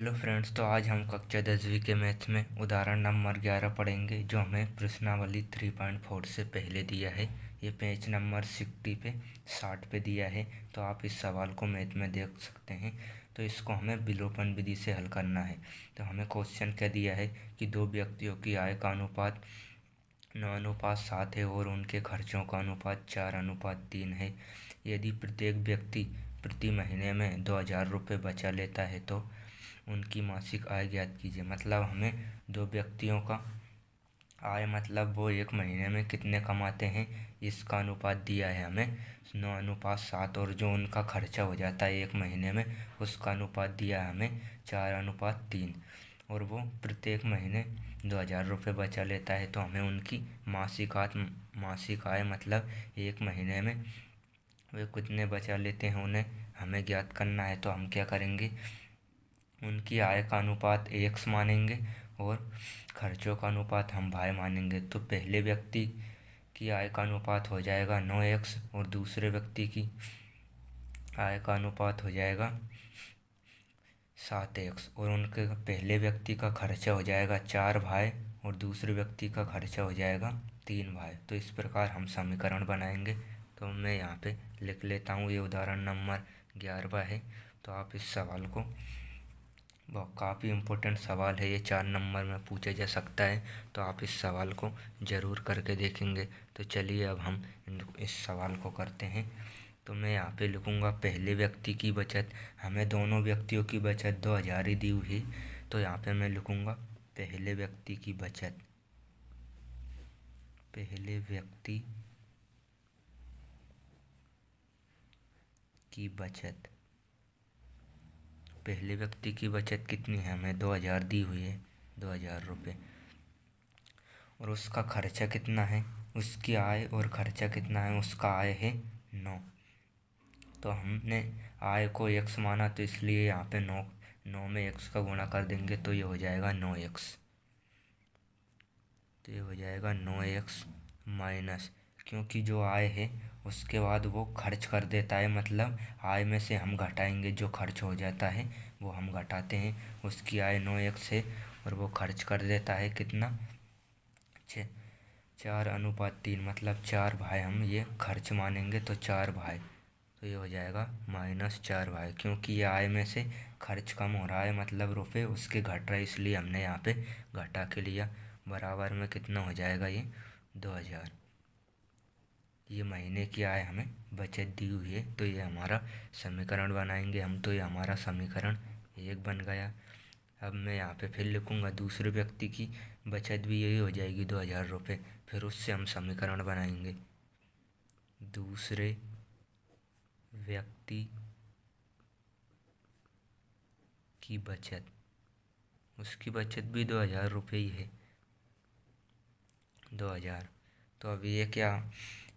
Hello friends, तो आज हम कक्षा 10वीं के मैथ में उदाहरण नंबर 11 पढ़ेंगे, जो हमें प्रश्नावली 3.4 से पहले दिया है। ये पेज नंबर 60 पे 60 पे दिया है। तो आप इस सवाल को मैथ में देख सकते हैं। तो इसको हमें विलोपन विधि से हल करना है। तो हमें क्वेश्चन क्या दिया है कि दो व्यक्तियों की आय का अनुपात 9:7 है और उनके खर्चों का अनुपात 4:3 है। यदि प्रत्येक व्यक्ति प्रति महीने में 2000 रुपये बचा लेता है तो उनकी मासिक आय ज्ञात कीजिए। मतलब हमें दो व्यक्तियों का आय, मतलब वो एक महीने में कितने कमाते हैं, इसका अनुपात दिया है हमें 9:7, और जो उनका खर्चा हो जाता है एक महीने में उसका अनुपात दिया है हमें 4:3, और वो प्रत्येक महीने 2000 रुपये बचा लेता है। तो हमें उनकी मासिक आय मतलब एक महीने में वे कितने बचा लेते हैं उन्हें हमें ज्ञात करना है। तो हम क्या करेंगे, उनकी आय का अनुपात x मानेंगे और खर्चों का अनुपात हम y मानेंगे। तो पहले व्यक्ति की आय का अनुपात हो जाएगा 9x और दूसरे व्यक्ति की आय का अनुपात हो जाएगा 7x, और उनके पहले व्यक्ति का खर्चा हो जाएगा 4y और दूसरे व्यक्ति का खर्चा हो जाएगा 3y। तो इस प्रकार हम समीकरण बनाएंगे। तो मैं यहाँ पे लिख लेता हूँ, ये उदाहरण नंबर 11 है। तो आप इस सवाल को, बहुत काफ़ी इम्पोर्टेंट सवाल है ये, 4 नंबर में पूछा जा सकता है। तो आप इस सवाल को ज़रूर करके देखेंगे। तो चलिए अब हम इस सवाल को करते हैं। तो मैं यहाँ पे लिखूँगा पहले व्यक्ति की बचत। हमें दोनों व्यक्तियों की बचत 2000 ही दी हुई। तो यहाँ पे मैं लिखूँगा पहले व्यक्ति की बचत, पहले व्यक्ति की बचत। पहले व्यक्ति की बचत कितनी है, हमें 2000 दी हुई है, 2000 रुपये। और उसका खर्चा कितना है, उसकी आय और खर्चा कितना है, उसका आय है 9। तो हमने आय को x माना, तो इसलिए यहाँ पे 9 में x का गुणा कर देंगे तो ये हो जाएगा 9x। तो ये हो जाएगा 9x माइनस, क्योंकि जो आय है उसके बाद वो खर्च कर देता है, मतलब आय में से हम घटाएंगे, जो खर्च हो जाता है वो हम घटाते हैं। उसकी आय 9x है और वो खर्च कर देता है कितना, 4:3, मतलब 4y हम ये खर्च मानेंगे। तो 4y, तो ये हो जाएगा -4y, क्योंकि ये आय में से खर्च कम हो रहा है, मतलब रुपये उसके घट रहे, इसलिए हमने यहाँ पे घटा के लिया। बराबर में कितना हो जाएगा, ये 2000। ये महीने की आय हमें बचत दी हुई है। तो ये हमारा समीकरण बनाएंगे हम। तो ये हमारा समीकरण 1 बन गया। अब मैं यहाँ पे फिर लिखूँगा दूसरे व्यक्ति की बचत भी यही हो जाएगी 2000 रुपये। फिर उससे हम समीकरण बनाएंगे दूसरे व्यक्ति की बचत, उसकी बचत भी 2000 रुपये ही है, 2000। तो अब ये क्या,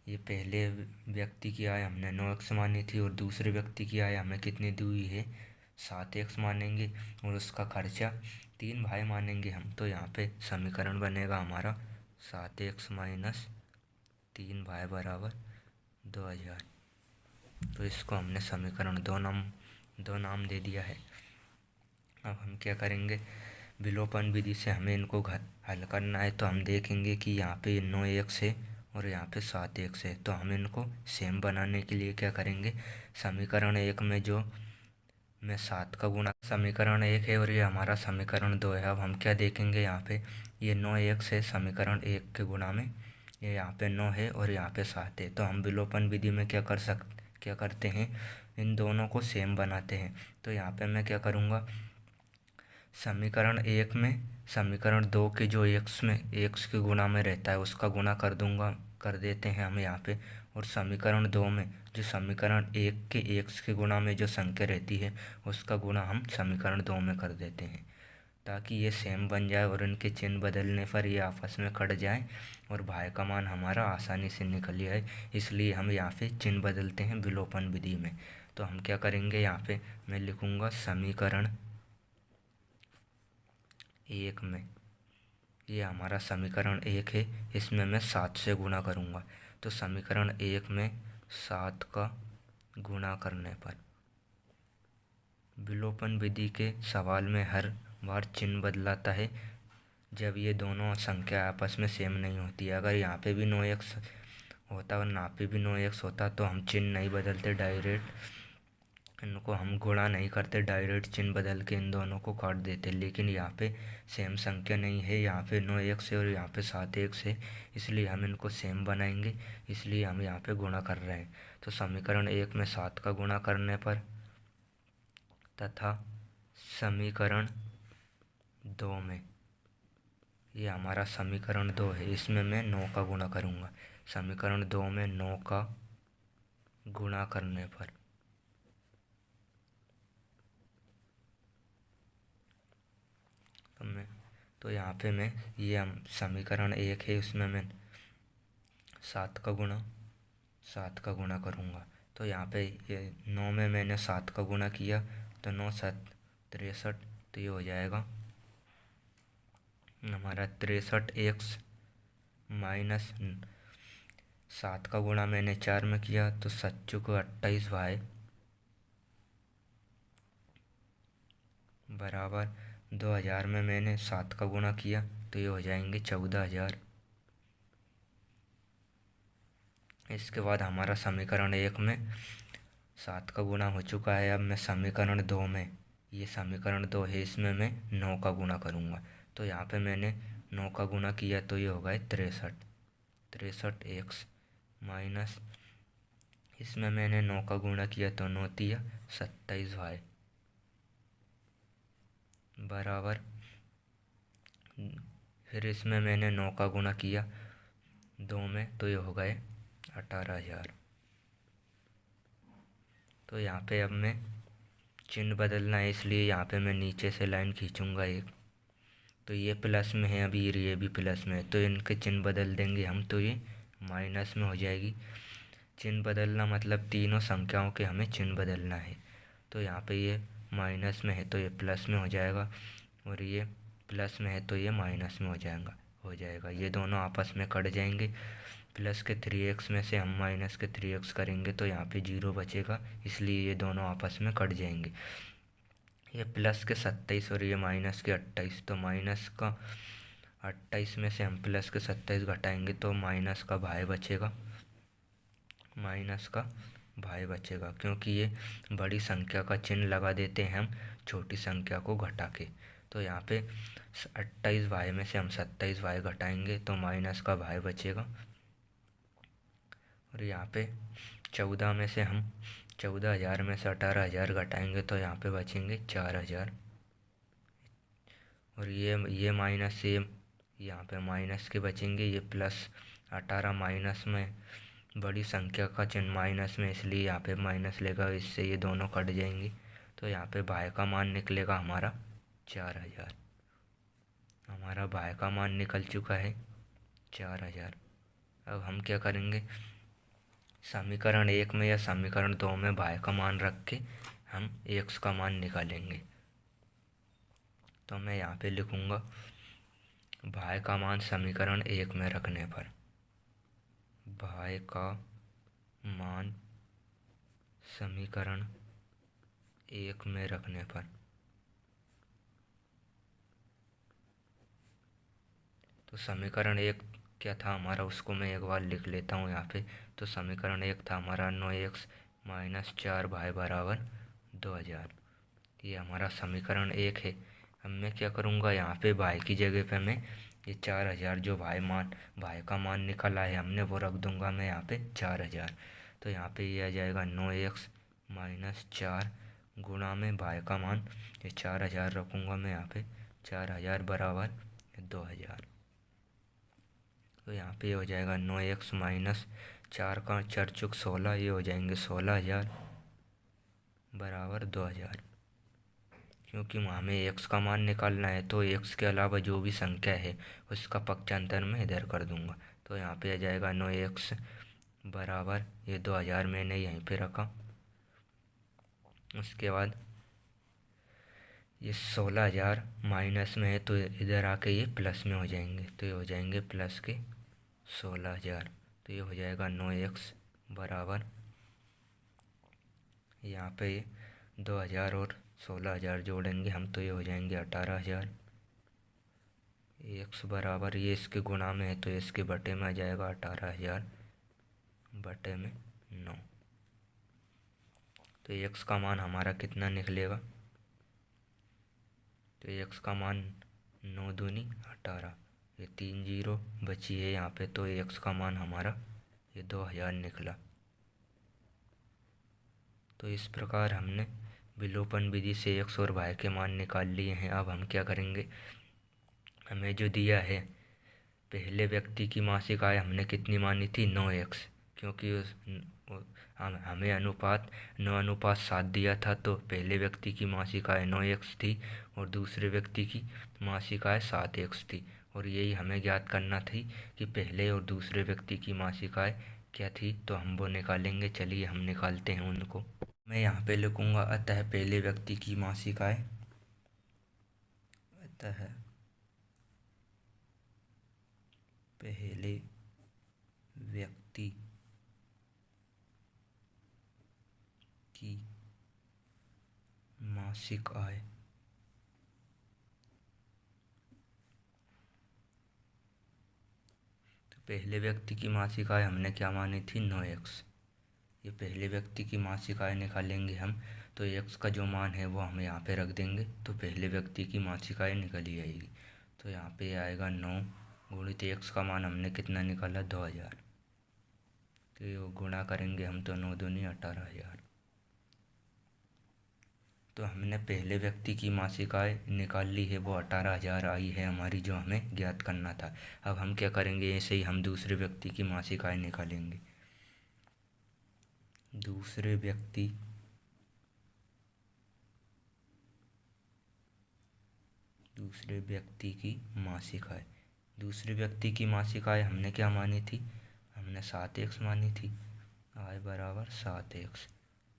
ये पहले व्यक्ति की आय हमने 9x मानी थी और दूसरे व्यक्ति की आय हमें कितनी दी हुई है, 7x मानेंगे, और उसका खर्चा 3y मानेंगे हम। तो यहाँ पे समीकरण बनेगा हमारा 7x माइनस 3y बराबर 2000। तो इसको हमने समीकरण दो नाम दे दिया है। अब हम क्या करेंगे, विलोपन विधि से हमें इनको हल करना है। तो हम देखेंगे कि यहाँ पे 9x है और यहाँ पे 7x है। तो हम इनको सेम बनाने के लिए क्या करेंगे, समीकरण 1 में जो मैं 7 का गुणा, समीकरण 1 है और ये हमारा समीकरण 2 है। अब हम क्या देखेंगे, यहाँ पे ये 9x है समीकरण 1 के गुणा में, ये यहाँ पे 9 है और यहाँ पे 7 है। तो हम विलोपन विधि में क्या करते हैं, इन दोनों को सेम बनाते हैं। तो यहाँ पे मैं क्या करूँगा, समीकरण 1 में समीकरण 2 के जो x में x के गुणा में रहता है उसका गुणा कर देते हैं हम यहाँ पे। और समीकरण 2 में जो समीकरण 1 के x के गुणा में जो संख्या रहती है उसका गुणा हम समीकरण 2 में कर देते हैं, ताकि ये सेम बन जाए और इनके चिन्ह बदलने पर ये आपस में कट जाए और भाई का मान हमारा आसानी से निकल जाए। इसलिए हम यहाँ पे चिन्ह बदलते हैं विलोपन विधि में। तो हम क्या करेंगे, यहाँ पे मैं लिखूँगा समीकरण 1 में, ये हमारा समीकरण 1 है, इसमें मैं 7 से गुणा करूँगा। तो समीकरण 1 में 7 का गुणा करने पर विलोपन विधि के सवाल में हर बार चिन्ह बदलाता है जब ये दोनों संख्या आपस में सेम नहीं होती। अगर यहाँ पे भी 9x होता और यहाँ पे भी 9x होता तो हम चिन्ह नहीं बदलते, डायरेक्ट इनको हम गुणा नहीं करते, डायरेक्ट चिन्ह बदल के इन दोनों को काट देते। लेकिन यहाँ पे सेम संख्या नहीं है, यहाँ पे 9x है और यहाँ पे 7x है, इसलिए हम इनको सेम बनाएंगे, इसलिए हम यहाँ पे गुणा कर रहे हैं। तो समीकरण 1 में 7 का गुणा करने पर तथा समीकरण 2 में, ये हमारा समीकरण 2 है, इसमें मैं 9 का गुणा करूँगा। समीकरण 2 में 9 का गुणा करने पर तो यहाँ पे मैं ये हम समीकरण 1 है, उसमें मैं 7 का गुणा करूँगा। तो यहाँ पे ये 9 में मैंने 7 का गुणा किया तो 9 7 63, तो ये हो जाएगा हमारा 63x माइनस 7 का गुणा मैंने 4 में किया तो 7 को 28y बराबर 2000 में मैंने 7 का गुणा किया तो ये हो जाएंगे 14,000। इसके बाद हमारा समीकरण 1 में 7 का गुणा हो चुका है। अब मैं समीकरण 2 में, ये समीकरण 2 है, इसमें मैं 9 का गुणा करूँगा। तो यहाँ पे मैंने 9 का गुणा किया तो ये हो गए 63x माइनस, इसमें मैंने 9 का गुणा किया तो 9 तिया 27y बराबर, फिर इसमें मैंने 9 का गुणा किया 2 में तो ये हो गए 18,000। तो यहाँ पे अब मैं चिन्ह बदलना है, इसलिए यहाँ पे मैं नीचे से लाइन खींचूँगा एक, तो ये प्लस में है अभी, ये भी प्लस में है, तो इनके चिन्ह बदल देंगे हम, तो ये माइनस में हो जाएगी। चिन्ह बदलना मतलब तीनों संख्याओं के हमें चिन्ह बदलना है। तो यहाँ पे ये माइनस में है तो ये प्लस में हो जाएगा, और ये प्लस में है तो ये माइनस में हो जाएगा। ये दोनों आपस में कट जाएंगे। प्लस के 3x में से हम माइनस के 3x करेंगे तो यहाँ पे 0 बचेगा, इसलिए ये दोनों आपस में कट जाएंगे। ये प्लस के 27 और ये माइनस के 28, तो माइनस का 28 में से हम प्लस के 27 घटाएंगे तो माइनस का भाई बचेगा, क्योंकि ये बड़ी संख्या का चिन्ह लगा देते हैं हम छोटी संख्या को घटा के। तो यहाँ पे 28y में से हम 27y घटाएंगे तो माइनस का भाई बचेगा, और यहाँ पे 14 में से हम 14,000 में से 18,000 घटाएंगे तो यहाँ पे बचेंगे 4,000, और ये माइनस से यहाँ पे माइनस के बचेंगे, ये प्लस 18 माइनस में बड़ी संख्या का चिन्ह माइनस में, इसलिए यहाँ पे माइनस लेगा, इससे ये दोनों कट जाएंगे। तो यहाँ पे भाई का मान निकलेगा हमारा 4,000। हमारा भाई का मान निकल चुका है 4,000। अब हम क्या करेंगे, समीकरण 1 में या समीकरण 2 में भाई का मान रख के हम x का मान निकालेंगे। तो मैं यहाँ पे लिखूँगा भाई का मान समीकरण 1 में रखने पर, भाई का मान समीकरण 1 में रखने पर, तो समीकरण 1 क्या था हमारा, उसको मैं एक बार लिख लेता हूँ यहाँ पे। तो समीकरण 1 था हमारा 9x माइनस 4 भाई बराबर 2,000, ये हमारा समीकरण 1 है। अब मैं क्या करूँगा, यहाँ पे भाई की जगह पे मैं ये 4,000 जो भाई का मान निकला है हमने वो रख दूँगा मैं यहाँ पे 4,000। तो यहाँ पे ये आ जाएगा 9x माइनस 4 गुणा में भाई का मान, ये 4,000 रखूँगा मैं यहाँ पे, 4,000 बराबर 2,000। तो यहाँ पे हो जाएगा 9x माइनस 4 का 4 चुक 16, ये हो जाएंगे 16,000 बराबर 2,000। क्योंकि हमें x का मान निकालना है तो x के अलावा जो भी संख्या है उसका पक्षांतर मैं इधर कर दूंगा। तो यहाँ पे आ जाएगा 9x बराबर ये 2,000 मैंने यहीं पे रखा। उसके बाद ये 16,000 माइनस में है तो इधर आके ये प्लस में हो जाएंगे, तो ये हो जाएंगे प्लस के 16,000। तो ये हो जाएगा 9x बराबर यहाँ पे 2,000 और 16,000 जोड़ेंगे हम तो ये हो जाएंगे 18,000। एक्स बराबर ये इसके गुणा में है तो इसके बटे में आ जाएगा 18,000 बटे में 9। तो एक्स का मान हमारा कितना निकलेगा? तो एक्स का मान 9 दूनी 18, ये 3 जीरो बची है यहाँ पे, तो एक्स का मान हमारा ये 2,000 निकला। तो इस प्रकार हमने विलोपन विधि से एक्स और वाई के मान निकाल लिए हैं। अब हम क्या करेंगे, हमें जो दिया है पहले व्यक्ति की मासिक आय हमने कितनी मानी थी? 9x, क्योंकि हमें अनुपात 9:7 दिया था, तो पहले व्यक्ति की मासिक आय 9x थी और दूसरे व्यक्ति की मासिक आय 7x थी। और यही हमें ज्ञात करना थी कि पहले और दूसरे व्यक्ति की मासिक आय क्या थी, तो हम वो निकालेंगे। चलिए हम निकालते हैं उनको। मैं यहाँ पे लिखूँगा अतः पहले व्यक्ति की मासिक आय, अतः पहले व्यक्ति की मासिक आय तो पहले व्यक्ति की मासिक आय हमने क्या मानी थी? 9x। ये पहले व्यक्ति की मासिक आय निकालेंगे हम, तो x का जो मान है वो हम यहाँ पे रख देंगे, तो पहले व्यक्ति की मासिक आय निकल ही आएगी। तो यहाँ पे आएगा 9 गुणित x का मान हमने कितना निकाला? 2,000। तो ये गुणा करेंगे हम तो 9 दूनी 18,000। तो हमने पहले व्यक्ति की मासिक आय निकाल ली है, वो 18,000 आई है हमारी, जो हमें ज्ञात करना था। अब हम क्या करेंगे, ऐसे ही हम दूसरे व्यक्ति की मासिक आय निकालेंगे। दूसरे व्यक्ति की मासिक आय, दूसरे व्यक्ति की मासिक आय हमने क्या मानी थी? हमने 7x मानी थी, आय बराबर 7x।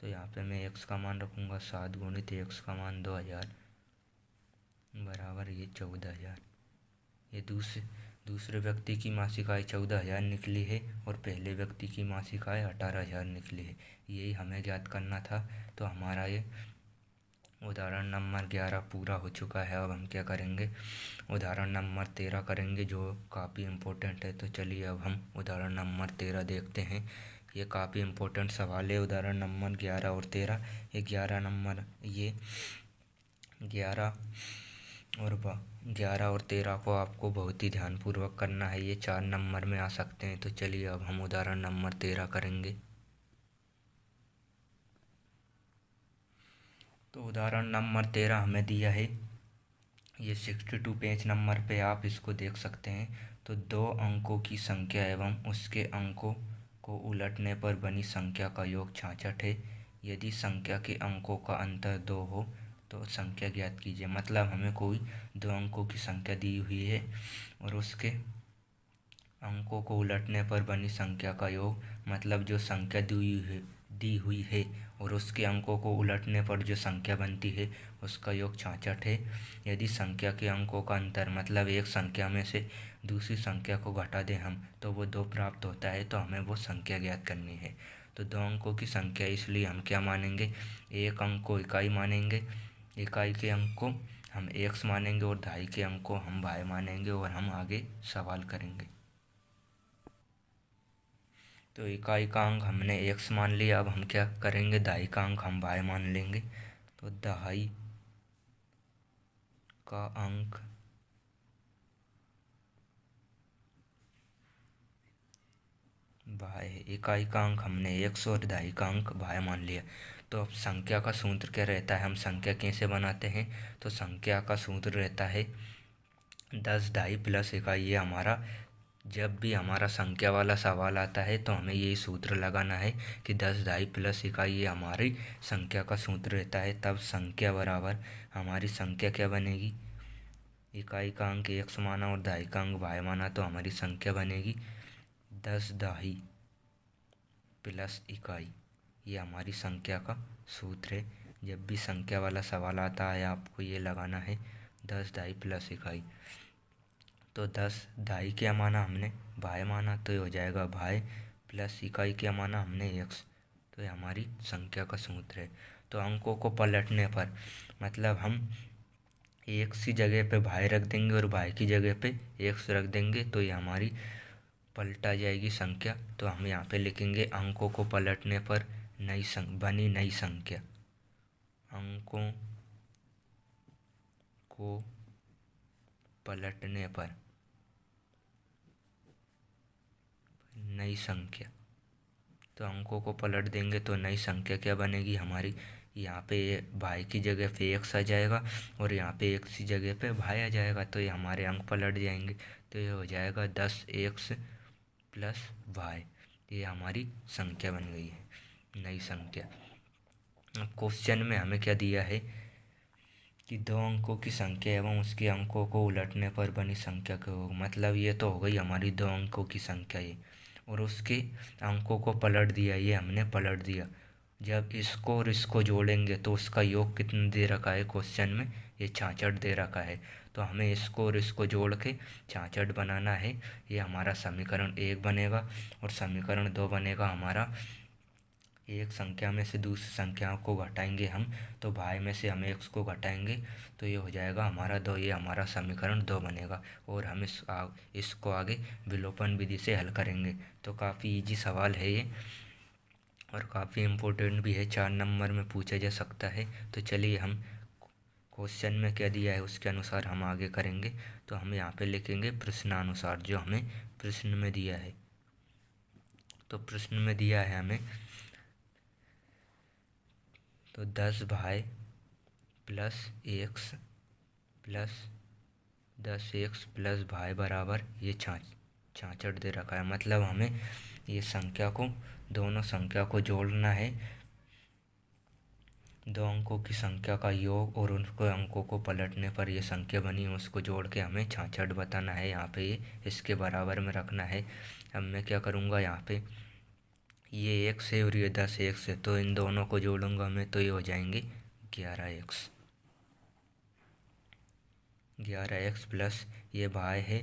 तो यहाँ पे मैं x का मान रखूँगा 7 गुणित x का मान 2,000 बराबर ये 14,000। ये दूसरे व्यक्ति की मासिक आय 14,000 निकली है और पहले व्यक्ति की मासिक आय 18,000 निकली है। यही हमें ज्ञात करना था। तो हमारा ये उदाहरण नंबर 11 पूरा हो चुका है। अब हम क्या करेंगे, उदाहरण नंबर 13 करेंगे, जो काफ़ी इम्पोर्टेंट है। तो चलिए अब हम उदाहरण नंबर 13 देखते हैं। ये काफ़ी इम्पोर्टेंट सवाल है। उदाहरण नंबर 11 और 13, ये 11 और 13 को आपको बहुत ही ध्यानपूर्वक करना है। ये 4 नंबर में आ सकते हैं। तो चलिए अब हम उदाहरण नंबर 13 करेंगे। तो उदाहरण नंबर 13 हमें दिया है, ये 62 पेज नंबर पे आप इसको देख सकते हैं। तो 2 अंकों की संख्या एवं उसके अंकों को उलटने पर बनी संख्या का योग 66 है। यदि संख्या के अंकों का अंतर 2 हो तो संख्या ज्ञात कीजिए। मतलब हमें कोई 2 अंकों की संख्या दी हुई है और उसके अंकों को उलटने पर बनी संख्या का योग, मतलब जो संख्या दी हुई है और उसके अंकों को उलटने पर जो संख्या बनती है उसका योग 66 है। यदि संख्या के अंकों का अंतर, मतलब एक संख्या में से दूसरी संख्या को घटा दें हम, तो वो 2 प्राप्त होता है, तो हमें वो संख्या ज्ञात करनी है। तो 2 अंकों की संख्या, इसलिए हम क्या मानेंगे, एक अंक को इकाई मानेंगे, इकाई के अंक को हम x मानेंगे और दहाई के अंक को हम y मानेंगे और हम आगे सवाल करेंगे। तो इकाई का अंक हमने x मान लिया। अब हम क्या करेंगे, दहाई का अंक हम y मान लेंगे। तो दहाई का अंक y है, इकाई का अंक हमने x और दहाई का अंक y मान लिया। तो अब संख्या का सूत्र क्या रहता है, हम संख्या कैसे बनाते हैं? तो संख्या का सूत्र रहता है 10 दहाई प्लस इकाई। ये हमारा, जब भी हमारा संख्या वाला सवाल आता है तो हमें यही सूत्र लगाना है कि 10 दहाई प्लस इकाई, ये हमारी संख्या का सूत्र रहता है। तब संख्या बराबर हमारी संख्या क्या बनेगी, इकाई का अंक x माना और दहाई का अंक y माना, तो हमारी संख्या बनेगी 10 दहाई प्लस इकाई। ये हमारी संख्या का सूत्र है। जब भी संख्या वाला सवाल आता है आपको ये लगाना है 10 दहाई प्लस इकाई। तो 10 दहाई क्या माना हमने, y माना, तो ये हो जाएगा y प्लस इकाई क्या माना हमने x। तो ये हमारी संख्या का सूत्र है। तो अंकों को पलटने पर मतलब हम एक सी जगह पे भाई रख देंगे और भाई की जगह पे एक्स रख देंगे तो ये हमारी पलटा जाएगी संख्या। तो हम यहाँ पे लिखेंगे अंकों को पलटने पर बनी नई संख्या। अंकों को पलटने पर नई संख्या। तो अंकों को पलट देंगे तो नई संख्या क्या बनेगी हमारी, यहाँ पे भाई की जगह पे एक्स आ जाएगा और यहाँ पे एक्स की जगह पे भाई आ जाएगा। तो ये हमारे अंक पलट जाएंगे। तो ये हो जाएगा 10x प्लस वाई। ये हमारी संख्या बन गई है, नई संख्या। अब क्वेश्चन में हमें क्या दिया है कि दो अंकों की संख्या एवं उसके अंकों को उलटने पर बनी संख्या क्या होगी। मतलब ये तो हो गई हमारी दो अंकों की संख्या ये, और उसके अंकों को पलट दिया, ये हमने पलट दिया। जब इसको और इसको जोड़ेंगे तो उसका योग कितना दे रखा है क्वेश्चन में, ये 66 दे रखा है। तो हमें इसको और इसको जोड़ के 66 बनाना है। ये हमारा समीकरण 1 बनेगा और समीकरण 2 बनेगा हमारा। एक संख्या में से दूसरी संख्याओं को घटाएंगे हम, तो भाई में से हम एक्स को घटाएंगे तो ये हो जाएगा हमारा 2। ये हमारा समीकरण 2 बनेगा और हम इसको आगे विलोपन विधि से हल करेंगे। तो काफ़ी इजी सवाल है ये और काफ़ी इम्पोर्टेंट भी है, 4 नंबर में पूछा जा सकता है। तो चलिए हम क्वेश्चन में क्या दिया है उसके अनुसार हम आगे करेंगे। तो हम यहाँ पे लिखेंगे प्रश्नानुसार, जो हमें प्रश्न में दिया है। तो प्रश्न में दिया है हमें तो 10 भाई plus x plus 10x plus भाई बराबर ये 66 दे रखा है। मतलब हमें ये संख्या को, दोनों संख्या को जोड़ना है, दो अंकों की संख्या का योग और उनको अंकों को पलटने पर ये संख्या बनी है, उसको जोड़ के हमें 66 बताना है। यहाँ पे ये इसके बराबर में रखना है। अब मैं क्या करूँगा, यहाँ पे ये x है और ये 10x है, तो इन दोनों को जोड़ूंगा मैं तो ये हो जाएंगे 11x। 11x प्लस ये भाई है,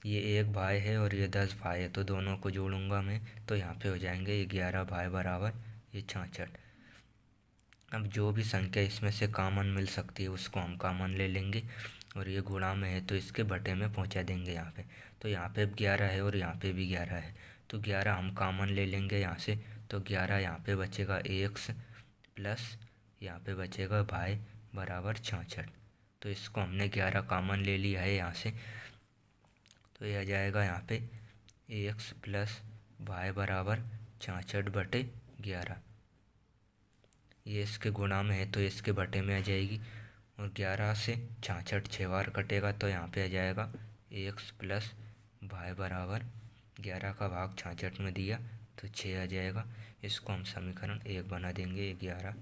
ये एक भाई है और ये 10 भाई है, तो दोनों को जोड़ूंगा मैं तो यहाँ पे हो जाएंगे ये 11 भाई बराबर ये 66। अब जो भी संख्या इसमें से कॉमन मिल सकती है उसको हम कॉमन ले लेंगे और ये गुणा में है तो इसके बटे में पहुँचा देंगे यहाँ पे। तो यहाँ पे 11 है और यहाँ पे भी 11 है, तो 11 हम कॉमन ले लेंगे यहाँ से। तो 11 यहाँ पे बचेगा एक्स प्लस यहाँ पे बचेगा भाई बराबर 66। तो इसको हमने 11 कॉमन ले लिया है यहाँ से, तो ये आ जाएगा यहाँ पे एक्स प्लस भाई बराबर 66/11। ये इसके गुणा में है तो इसके बटे में आ जाएगी और 11 से 66 6 बार कटेगा तो यहाँ पे आ जाएगा एक्स प्लस भाई बराबर 11 का भाग 66 में दिया तो 6 आ जाएगा। इसको हम समीकरण 1 बना देंगे, 11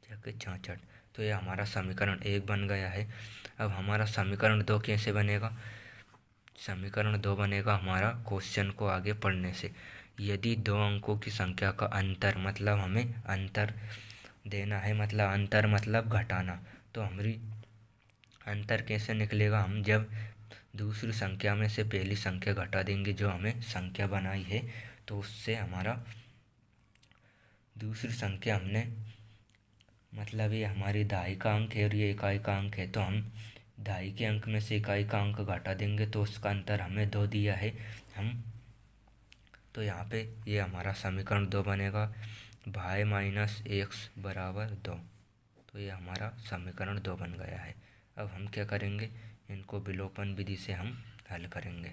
जाके 66। तो ये हमारा समीकरण 1 बन गया है। अब हमारा समीकरण 2 कैसे बनेगा, समीकरण 2 बनेगा हमारा क्वेश्चन को आगे पढ़ने से। यदि दो अंकों की संख्या का अंतर, मतलब हमें अंतर देना है, मतलब अंतर मतलब घटाना, तो हमारी अंतर कैसे निकलेगा, हम जब दूसरी संख्या में से पहली संख्या घटा देंगे जो हमें संख्या बनाई है, तो उससे हमारा दूसरी संख्या हमने, मतलब ये हमारी दहाई का अंक है और ये इकाई का अंक है, तो हम दहाई के अंक में से इकाई का अंक घटा देंगे तो उसका अंतर हमें 2 दिया है हम। तो यहाँ पे ये हमारा समीकरण 2 बनेगा, भाई माइनस एक्स बराबर 2। तो ये हमारा समीकरण 2 बन गया है। अब हम क्या करेंगे, इनको विलोपन विधि से हम हल करेंगे।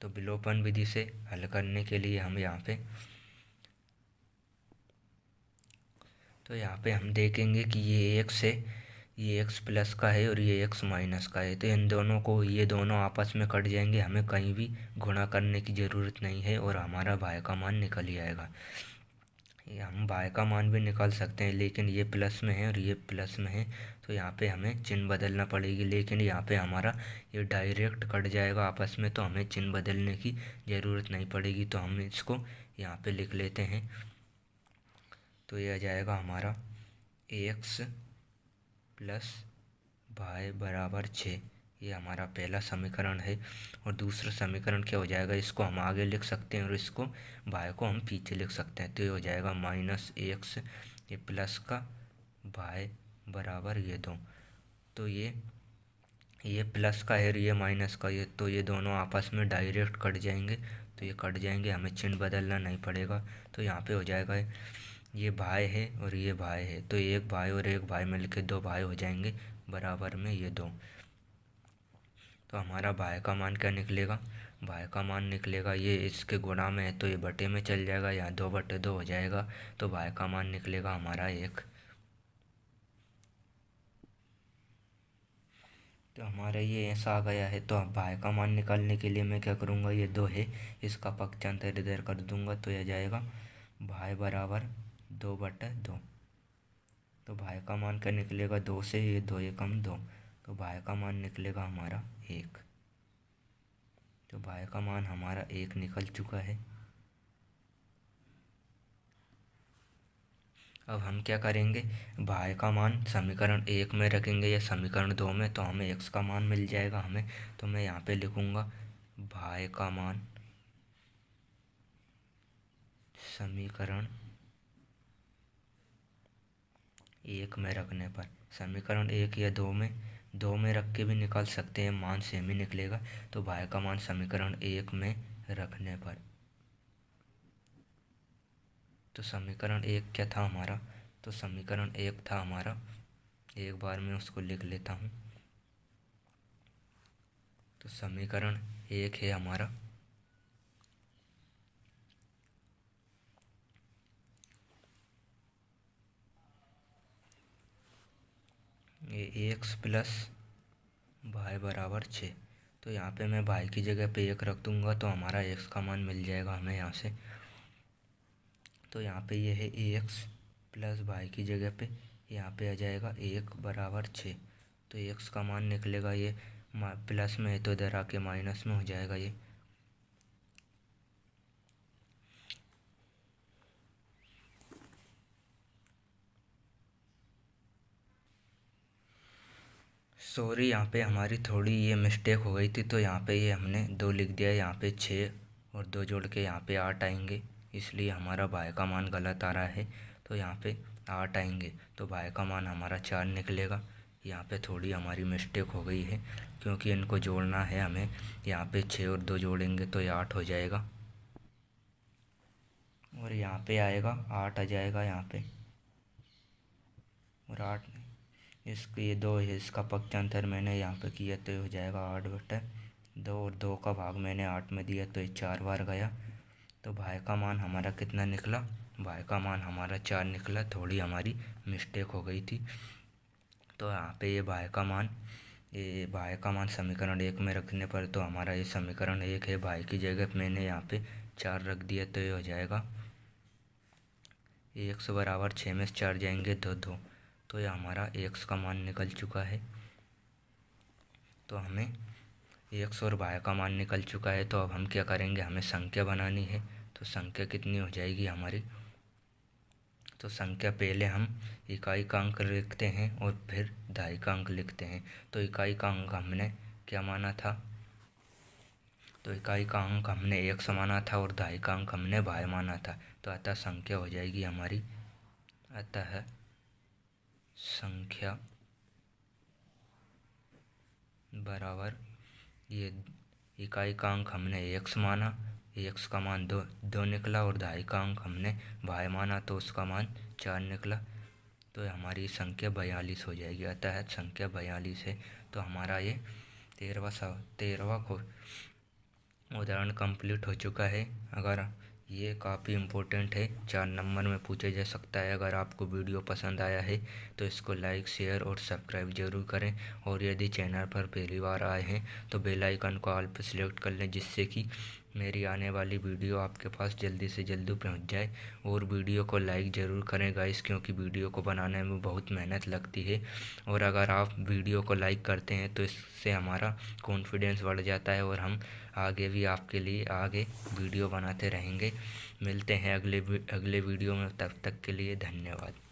तो विलोपन विधि से हल करने के लिए हम यहाँ पे, तो यहाँ पे हम देखेंगे कि ये एक्स है, ये एक्स प्लस का है और ये एक्स माइनस का है, तो इन दोनों को, ये दोनों आपस में कट जाएंगे, हमें कहीं भी गुणा करने की ज़रूरत नहीं है और हमारा भाई का मान निकल ही आएगा। ये हम भाई का मान भी निकाल सकते हैं, लेकिन ये प्लस में है और ये प्लस में है तो यहाँ पे हमें चिन्ह बदलना पड़ेगी, लेकिन यहाँ पे हमारा ये डायरेक्ट कट जाएगा आपस में, तो हमें चिन्ह बदलने की ज़रूरत नहीं पड़ेगी। तो हम इसको यहाँ पे लिख लेते हैं। तो ये आ जाएगा हमारा एक्स प्लस भाई बराबर 6, ये हमारा पहला समीकरण है। और दूसरा समीकरण क्या हो जाएगा, इसको हम आगे लिख सकते हैं और इसको y को हम पीछे लिख सकते हैं। तो ये हो जाएगा -x, ये प्लस का y बराबर ये 2। तो ये प्लस का है और ये माइनस का, ये तो ये दोनों आपस में डायरेक्ट कट जाएंगे। तो ये कट जाएंगे, हमें चिन्ह बदलना नहीं पड़ेगा। तो यहाँ पे हो जाएगा ये भाई है और ये भाई है, तो एक भाई और एक भाई मिलके 2 भाई हो जाएंगे, बराबर में ये 2। तो हमारा भाई का मान क्या निकलेगा, भाई का मान निकलेगा, ये इसके गुणा में है तो ये बटे में चल जाएगा, यहाँ 2/2 हो जाएगा। तो भाई का मान निकलेगा हमारा 1। तो हमारा ये ऐसा आ गया है। तो अब भाई का मान निकालने के लिए मैं क्या करूँगा, ये 2 है, इसका पक्षांतर इधर कर दूंगा तो यह जाएगा भाई बराबर 2/2। तो भाई का मान क्या निकलेगा, 2 से ये 2 एकम 2, तो भाई का मान निकलेगा हमारा 1। तो भाई का मान हमारा 1 निकल चुका है। अब हम क्या करेंगे, भाई का मान समीकरण 1 में रखेंगे या समीकरण 2 में, तो हमें x का मान मिल जाएगा हमें। तो मैं यहाँ पे लिखूँगा भाई का मान समीकरण 1 में रखने पर, समीकरण 1 या 2 में रख के भी निकाल सकते हैं, मान सेम ही निकलेगा। तो भाई का मान समीकरण 1 में रखने पर, तो समीकरण 1 क्या था हमारा, तो समीकरण 1 था हमारा, एक बार मैं उसको लिख लेता हूँ। तो समीकरण 1 है हमारा ये x प्लस भाई बराबर 6। तो यहाँ पे मैं भाई की जगह पे 1 रख दूँगा तो हमारा x का मान मिल जाएगा हमें यहाँ से। तो यहाँ पे ये है ax प्लस भाई की जगह पे यहाँ पे आ जाएगा 1 बराबर 6। तो x का मान निकलेगा, ये प्लस में है तो इधर आके माइनस में हो जाएगा ये। सॉरी, यहाँ पे हमारी थोड़ी ये मिस्टेक हो गई थी। तो यहाँ पे ये हमने 2 लिख दिया, यहाँ पे 6 और 2 जोड़ के यहाँ पे 8 आएंगे, इसलिए हमारा भाई का मान गलत आ रहा है। तो यहाँ पे 8 आएंगे तो भाई का मान हमारा 4 निकलेगा। यहाँ पे थोड़ी हमारी मिस्टेक हो गई है क्योंकि इनको जोड़ना है हमें। यहाँ पे 6 और 2 जोड़ेंगे तो ये 8 हो जाएगा और यहाँ पे आएगा 8 आ जाएगा यहाँ पे, और 8 इसके ये 2 है, इसका पक्षांतर मैंने यहाँ पे किया तो हो जाएगा 8/2 और 2 का भाग मैंने 8 में दिया तो ये 4 बार गया। तो भाई का मान हमारा कितना निकला, भाई का मान हमारा 4 निकला। थोड़ी हमारी मिस्टेक हो गई थी। तो यहाँ पे ये भाई का मान समीकरण 1 में रखने पर, तो हमारा ये समीकरण 1 है, भाई की जगह मैंने यहाँ पे 4 रख दिया तो ये हो जाएगा 1 बराबर 6 में 4 जाएंगे 2। तो ये हमारा x का मान निकल चुका है। तो हमें x और y का मान निकल चुका है। तो अब हम क्या करेंगे, हमें संख्या बनानी है। तो संख्या कितनी हो जाएगी हमारी, तो संख्या पहले हम इकाई का अंक लिखते हैं और फिर दहाई का अंक लिखते हैं। तो इकाई का अंक हमने क्या माना था, तो इकाई का अंक हमने x माना था और दहाई का अंक हमने y माना था। तो अतः संख्या हो जाएगी हमारी, अतः संख्या बराबर, ये इकाई का अंक हमने x माना, x का मान 2 निकला और दहाई का अंक हमने y माना तो उसका मान 4 निकला। तो हमारी संख्या 42 हो जाएगी, अतः संख्या 42 है। तो हमारा ये 13वां उदाहरण कंप्लीट हो चुका है। अगर ये काफ़ी इम्पोर्टेंट है, 4 नंबर में पूछा जा सकता है। अगर आपको वीडियो पसंद आया है तो इसको लाइक शेयर और सब्सक्राइब जरूर करें, और यदि चैनल पर पहली बार आए हैं तो बेल आइकन को ऑल पर सिलेक्ट कर लें, जिससे कि मेरी आने वाली वीडियो आपके पास जल्दी से जल्दी पहुंच जाए। और वीडियो को लाइक ज़रूर करें गाइस, क्योंकि वीडियो को बनाने में बहुत मेहनत लगती है। और अगर आप वीडियो को लाइक करते हैं तो इससे हमारा कॉन्फिडेंस बढ़ जाता है और हम आगे भी आपके लिए आगे वीडियो बनाते रहेंगे। मिलते हैं अगले वीडियो में, तब तक के लिए धन्यवाद।